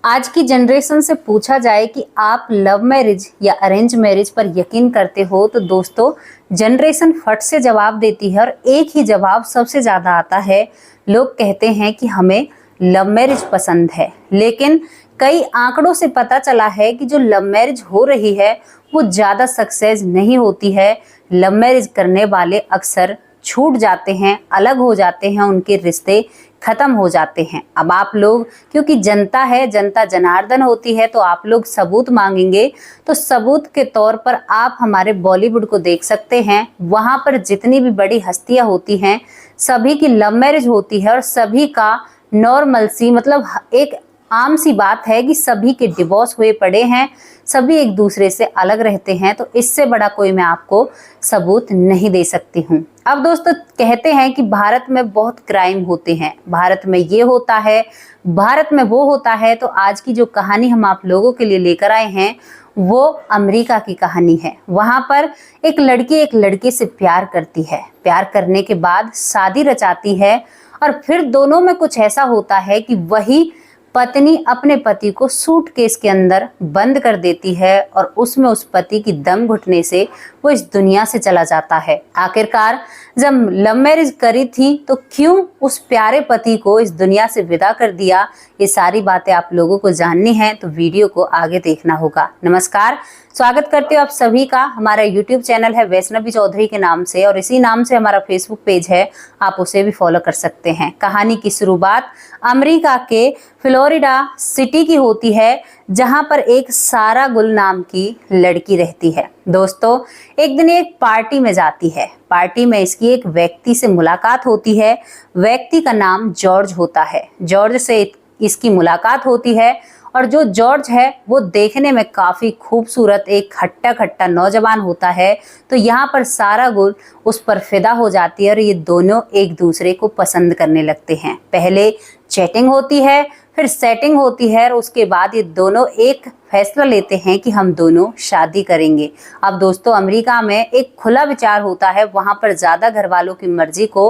आज की जनरेशन से पूछा जाए कि आप लव मैरिज या अरेंज मैरिज पर यकीन करते हो, तो दोस्तों जनरेशन फट से जवाब देती है और एक ही जवाब सबसे ज़्यादा आता है। लोग कहते हैं कि हमें लव मैरिज पसंद है, लेकिन कई आंकड़ों से पता चला है कि जो लव मैरिज हो रही है वो ज़्यादा सक्सेस नहीं होती है। लव मैरिज करने वाले अक्सर छूट जाते हैं, अलग हो जाते हैं, उनके रिश्ते खत्म हो जाते हैं। अब आप लोग, क्योंकि जनता है, जनता जनार्दन होती है, तो आप लोग सबूत मांगेंगे, तो सबूत के तौर पर आप हमारे बॉलीवुड को देख सकते हैं। वहां पर जितनी भी बड़ी हस्तियां होती हैं सभी की लव मैरिज होती है और सभी का नॉर्मल सी, मतलब एक आम सी बात है कि सभी के डिवोर्स हुए पड़े हैं, सभी एक दूसरे से अलग रहते हैं। तो इससे बड़ा कोई मैं आपको सबूत नहीं दे सकती हूँ। अब दोस्तों कहते हैं कि भारत में बहुत क्राइम होते हैं, भारत में ये होता है, भारत में वो होता है। तो आज की जो कहानी हम आप लोगों के लिए लेकर आए हैं वो अमेरिका की कहानी है। वहां पर एक लड़की एक लड़के से प्यार करती है, प्यार करने के बाद शादी रचाती है और फिर दोनों में कुछ ऐसा होता है कि वही पत्नी अपने पति को सूटकेस के अंदर बंद कर देती है और उसमें उस पति की दम घुटने से वो इस दुनिया से चला जाता है। आखिरकार जब लव मैरिज करी थी तो क्यों उस प्यारे पति को इस दुनिया से विदा कर दिया, ये सारी बातें आप लोगों को जाननी है, तो वीडियो को आगे देखना होगा। नमस्कार, स्वागत करते हो आप सभी का। हमारा यूट्यूब चैनल है वैष्णवी चौधरी के नाम से और इसी नाम से हमारा फेसबुक पेज है, आप उसे भी फॉलो कर सकते हैं। कहानी की शुरुआत अमेरिका के फ्लोरिडा सिटी की होती है, जहां पर एक सारा गुल नाम की लड़की रहती है। दोस्तों एक दिन एक पार्टी में जाती है, पार्टी में इसकी एक व्यक्ति से मुलाकात होती है। व्यक्ति का नाम जॉर्ज होता है। जॉर्ज से इसकी मुलाकात होती है और जो जॉर्ज है वो देखने में काफी खूबसूरत एक खट्टा खट्टा नौजवान होता है। तो यहाँ पर सारा गुल उस पर फिदा हो जाती है और ये दोनों एक दूसरे को पसंद करने लगते हैं। पहले चैटिंग होती है, फिर सेटिंग होती है और उसके बाद ये दोनों एक फैसला लेते हैं कि हम दोनों शादी करेंगे। अब दोस्तों अमेरिका में एक खुला विचार होता है, वहां पर ज्यादा घर वालों की मर्जी को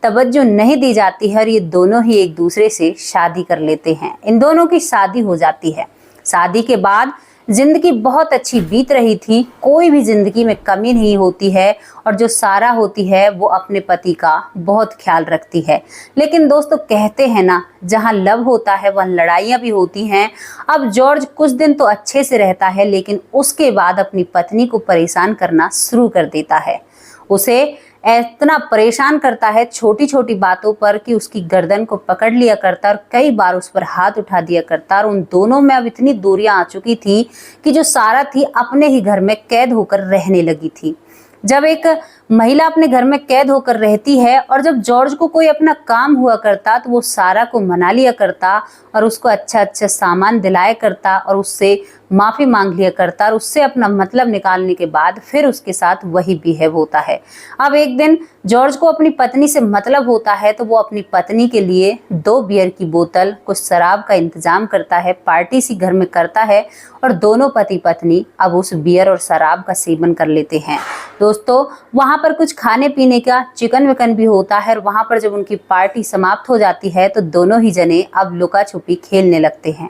तवज्जो नहीं दी जाती है और ये दोनों ही एक दूसरे से शादी कर लेते हैं। इन दोनों की शादी हो जाती है। शादी के बाद जिंदगी बहुत अच्छी बीत रही थी, कोई भी जिंदगी में कमी नहीं होती है और जो सारा होती है वो अपने पति का बहुत ख्याल रखती है। लेकिन दोस्तों कहते हैं ना, जहां लव होता है वहां लड़ाइयां भी होती हैं। अब जॉर्ज कुछ दिन तो अच्छे से रहता है, लेकिन उसके बाद अपनी पत्नी को परेशान करना शुरू कर देता है। उसे इतना परेशान करता है छोटी छोटी बातों पर कि उसकी गर्दन को पकड़ लिया करता और कई बार उस पर हाथ उठा दिया करता। और उन दोनों में अब इतनी दूरियां आ चुकी थी कि जो सारा थी अपने ही घर में कैद होकर रहने लगी थी। जब एक महिला अपने घर में कैद होकर रहती है और जब जॉर्ज को कोई अपना काम हुआ करता तो वो सारा को मना लिया करता और उसको अच्छा अच्छा सामान दिलाया करता और उससे माफी मांग लिया करता और उससे अपना मतलब निकालने के बाद फिर उसके साथ वही बिहेव होता है। अब एक दिन जॉर्ज को अपनी पत्नी से मतलब होता है, तो वो अपनी पत्नी के लिए 2 बियर की बोतल, कुछ शराब का इंतजाम करता है, पार्टी सी घर में करता है और दोनों पति पत्नी अब उस बियर और शराब का सेवन कर लेते हैं। दोस्तों वहां पर कुछ खाने पीने का चिकन विकन भी होता है और वहां पर जब उनकी पार्टी समाप्त हो जाती है तो दोनों ही जने अब लुका छुपी खेलने लगते हैं।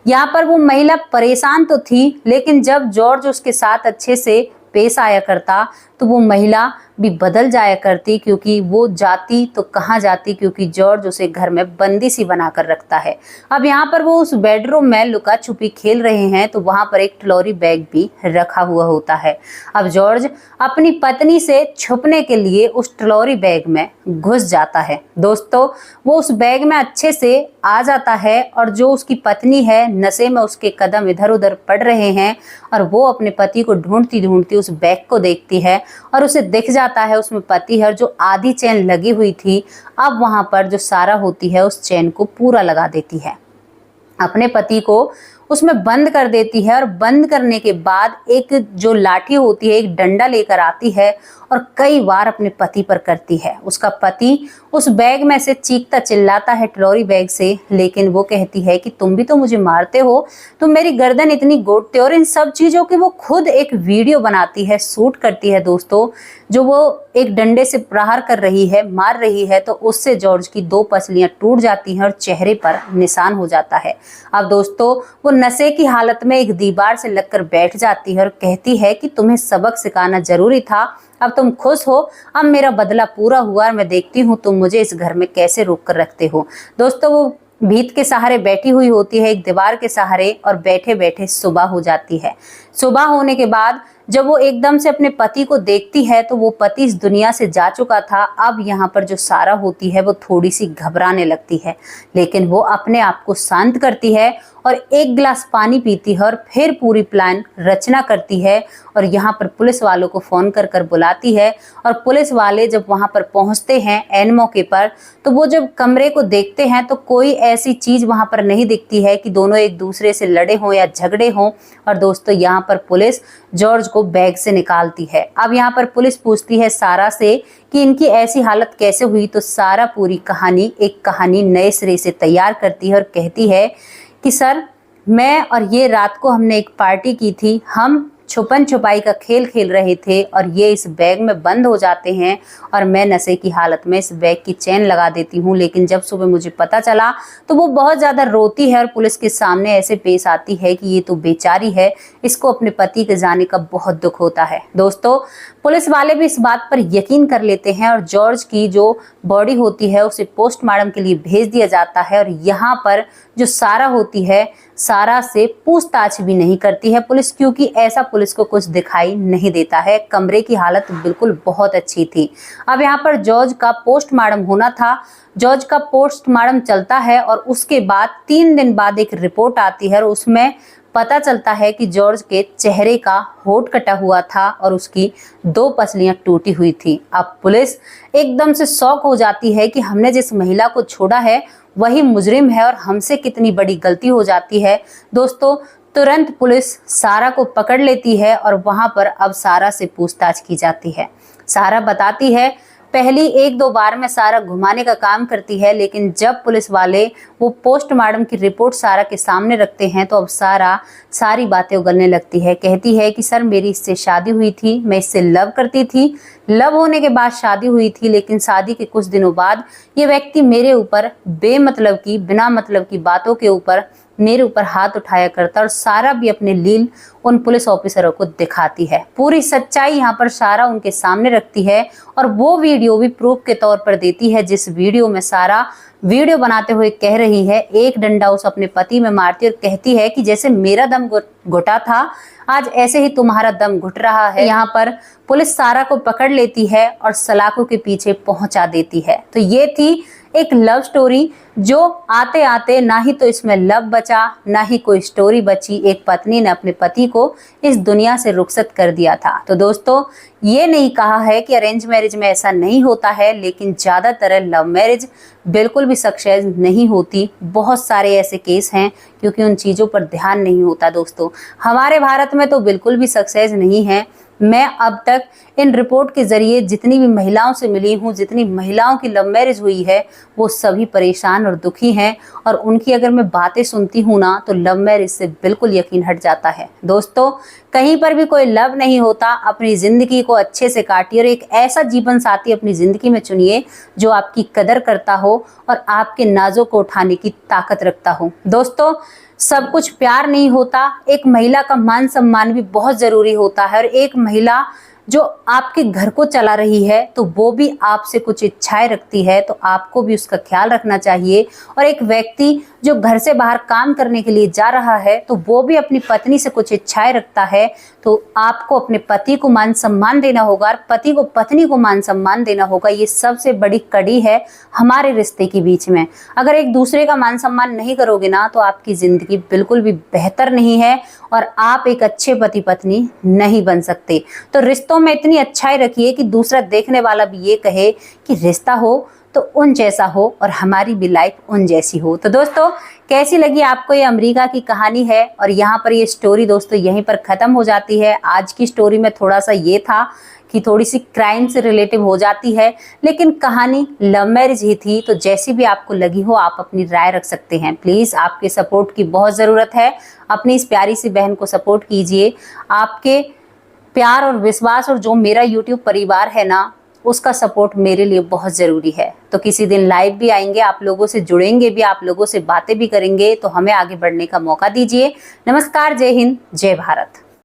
यहाँ पर वो महिला परेशान तो थी, लेकिन जब जॉर्ज उसके साथ अच्छे से पेश आया करता तो वो महिला भी बदल जाया करती, क्योंकि वो जाती तो कहाँ जाती, क्योंकि जॉर्ज उसे घर में बंदी सी बनाकर रखता है। अब यहाँ पर वो उस बेडरूम में लुका छुपी खेल रहे हैं तो वहां पर एक ट्रॉली बैग भी रखा हुआ होता है। अब जॉर्ज अपनी पत्नी से छुपने के लिए उस ट्रॉली बैग में घुस जाता है। दोस्तों वो उस बैग में अच्छे से आ जाता है और जो उसकी पत्नी है नशे में, उसके कदम इधर उधर पड़ रहे हैं और वो अपने पति को ढूंढती ढूंढती उस बैग को देखती है और उसे दिख जाता है उसमें पति है। जो आधी चेन लगी हुई थी अब वहां पर जो सारा होती है उस चेन को पूरा लगा देती है, अपने पति को उसमें बंद कर देती है और बंद करने के बाद एक जो लाठी होती है, एक डंडा लेकर आती है और कई बार अपने पति पर करती है। उसका पति उस बैग में से चीखता चिल्लाता है ट्रॉली बैग से, लेकिन वो कहती है कि तुम भी तो मुझे मारते हो, तुम मेरी गर्दन इतनी गोदते हो, और इन सब चीजों की वो खुद एक वीडियो बनाती है, शूट करती है दोस्तों, जो वो एक डंडे से प्रहार कर रही है, मार रही है, तो उससे जॉर्ज की 2 पसलियां टूट जाती हैं और चेहरे पर निशान हो जाता है। अब दोस्तों वो नशे की हालत में एक दीवार से लगकर बैठ जाती है और कहती है कि तुम्हें सबक सिखाना जरूरी था, अब तुम खुश हो, अब मेरा बदला पूरा हुआ और मैं देखती हूँ तुम मुझे इस घर में कैसे रोक कर रखते हो। दोस्तों वो भीत के सहारे बैठी हुई होती है, एक दीवार के सहारे, और बैठे बैठे सुबह हो जाती है। सुबह होने के बाद जब वो एकदम से अपने पति को देखती है तो वो पति इस दुनिया से जा चुका था। अब यहाँ पर जो सारा होती है वो थोड़ी सी घबराने लगती है, लेकिन वो अपने आप को शांत करती है और एक गिलास पानी पीती है और फिर पूरी प्लान रचना करती है और यहाँ पर पुलिस वालों को फोन कर कर बुलाती है। और पुलिस वाले जब वहाँ पर पहुँचते हैं एन मौके पर, तो वो जब कमरे को देखते हैं तो कोई ऐसी चीज वहाँ पर नहीं दिखती है कि दोनों एक दूसरे से लड़े हों या झगड़े हों। और दोस्तों यहाँ पर पुलिस जॉर्ज को बैग से निकालती है। अब यहाँ पर पुलिस पूछती है सारा से कि इनकी ऐसी हालत कैसे हुई, तो सारा पूरी कहानी एक कहानी नए सिरे से तैयार करती है और कहती है कि सर मैं और ये रात को हमने एक पार्टी की थी, हम छुपन छुपाई का खेल खेल रहे थे और ये इस बैग में बंद हो जाते हैं और मैं नशे की हालत में इस बैग की चेन लगा देती हूँ। लेकिन जब सुबह मुझे पता चला तो वो बहुत ज़्यादा रोती है और पुलिस के सामने ऐसे पेश आती है कि ये तो बेचारी है, इसको अपने पति के जाने का बहुत दुख होता है। दोस्तों पुलिस वाले भी इस बात पर यकीन कर लेते हैं और जॉर्ज की जो बॉडी होती है उसे पोस्टमार्टम के लिए भेज दिया जाता है। और यहाँ पर जो सारा होती है, सारा से पूछताछ भी नहीं करती है पुलिस, क्योंकि ऐसा पुलिस को कुछ दिखाई नहीं देता है। कमरे की हालत बिल्कुल बहुत अच्छी थी। अब यहाँ पर जॉर्ज का पोस्टमार्टम होना था। जॉर्ज का पोस्टमार्टम चलता है और उसके बाद 3 दिन बाद एक रिपोर्ट आती है और उसमें पता चलता है कि जॉर्ज के चेहरे का होंठ कटा हुआ था और उसकी 2 पसलियां टूटी हुई थी। अब पुलिस एकदम से शॉक हो जाती है कि हमने जिस महिला को छोड़ा है वही मुजरिम है और हमसे कितनी बड़ी गलती हो जाती है। दोस्तों तुरंत पुलिस सारा को पकड़ लेती है और वहां पर अब सारा से पूछताछ की जाती है। सारा बताती है पहली 1-2 बार में सारा घुमाने का काम करती है, लेकिन जब पुलिस वाले वो पोस्टमार्टम की रिपोर्ट सारा के सामने रखते हैं तो अब सारा सारी बातें उगलने लगती है। कहती है कि सर मेरी इससे शादी हुई थी, मैं इससे लव करती थी, लव होने के बाद शादी हुई थी, लेकिन शादी के कुछ दिनों बाद ये व्यक्ति मेरे ऊपर बेमतलब की बिना मतलब की बातों के ऊपर मेरे ऊपर हाथ उठाया करता। और सारा भी अपने लील उन पुलिस ऑफिसरों को दिखाती है। पूरी सच्चाई यहाँ पर सारा उनके सामने रखती है और वो वीडियो भी प्रूफ के तौर पर देती है, जिस वीडियो में सारा वीडियो बनाते हुए कह रही है, एक डंडा उस अपने पति में मारती और कहती है कि जैसे मेरा दम घुटा था आज ऐसे ही तुम्हारा दम घुट रहा है। यहाँ पर पुलिस सारा को पकड़ लेती है और सलाखों के पीछे पहुंचा देती है। तो ये थी एक लव स्टोरी जो आते आते ना ही तो इसमें लव बचा ना ही कोई स्टोरी बची। एक पत्नी ने अपने पति को इस दुनिया से रुखसत कर दिया था। तो दोस्तों ये नहीं कहा है कि अरेंज मैरिज में ऐसा नहीं होता है, लेकिन ज़्यादातर लव मैरिज बिल्कुल भी सक्सेस नहीं होती। बहुत सारे ऐसे केस हैं क्योंकि उन चीज़ों पर ध्यान नहीं होता। दोस्तों हमारे भारत में तो बिल्कुल भी सक्सेस नहीं है। मैं अब तक इन रिपोर्ट के जरिए जितनी भी महिलाओं से मिली हूँ, जितनी महिलाओं की लव मैरिज हुई है, वो सभी परेशान और दुखी हैं। और उनकी अगर मैं बातें सुनती हूँ ना तो लव मैरिज से बिल्कुल यकीन हट जाता है। दोस्तों कहीं पर भी कोई लव नहीं होता। अपनी ज़िंदगी को अच्छे से काटिए और एक ऐसा जीवन साथी अपनी ज़िंदगी में चुनिए जो आपकी कदर करता हो और आपके नाजों को उठाने की ताकत रखता हो। दोस्तों सब कुछ प्यार नहीं होता। एक महिला का मान सम्मान भी बहुत ज़रूरी होता है और एक महिला जो आपके घर को चला रही है तो वो भी आपसे कुछ इच्छाएं रखती है, तो आपको भी उसका ख्याल रखना चाहिए। और एक व्यक्ति जो घर से बाहर काम करने के लिए जा रहा है तो वो भी अपनी पत्नी से कुछ इच्छाएं रखता है, तो आपको अपने पति को मान सम्मान देना होगा और पति को पत्नी को मान सम्मान देना होगा। ये सबसे बड़ी कड़ी है हमारे रिश्ते के बीच में। अगर एक दूसरे का मान सम्मान नहीं करोगे ना तो आपकी ज़िंदगी बिल्कुल भी बेहतर नहीं है और आप एक अच्छे पति पत्नी नहीं बन सकते। तो रिश्तों में इतनी अच्छाई रखिए कि दूसरा देखने वाला भी ये कहे कि रिश्ता हो तो उन जैसा हो और हमारी भी लाइफ उन जैसी हो। तो दोस्तों कैसी लगी आपको ये अमेरिका की कहानी है। और यहाँ पर ये स्टोरी दोस्तों यहीं पर ख़त्म हो जाती है। आज की स्टोरी में थोड़ा सा ये था कि थोड़ी सी क्राइम से रिलेटिव हो जाती है, लेकिन कहानी लव मैरिज ही थी। तो जैसी भी आपको लगी हो आप अपनी राय रख सकते हैं। प्लीज आपके सपोर्ट की बहुत जरूरत है। अपनी इस प्यारी सी बहन को सपोर्ट कीजिए। आपके प्यार और विश्वास और जो मेरा यूट्यूब परिवार है ना, उसका सपोर्ट मेरे लिए बहुत ज़रूरी है। तो किसी दिन लाइव भी आएंगे, आप लोगों से जुड़ेंगे भी, आप लोगों से बातें भी करेंगे। तो हमें आगे बढ़ने का मौका दीजिए। नमस्कार, जय हिंद, जय भारत।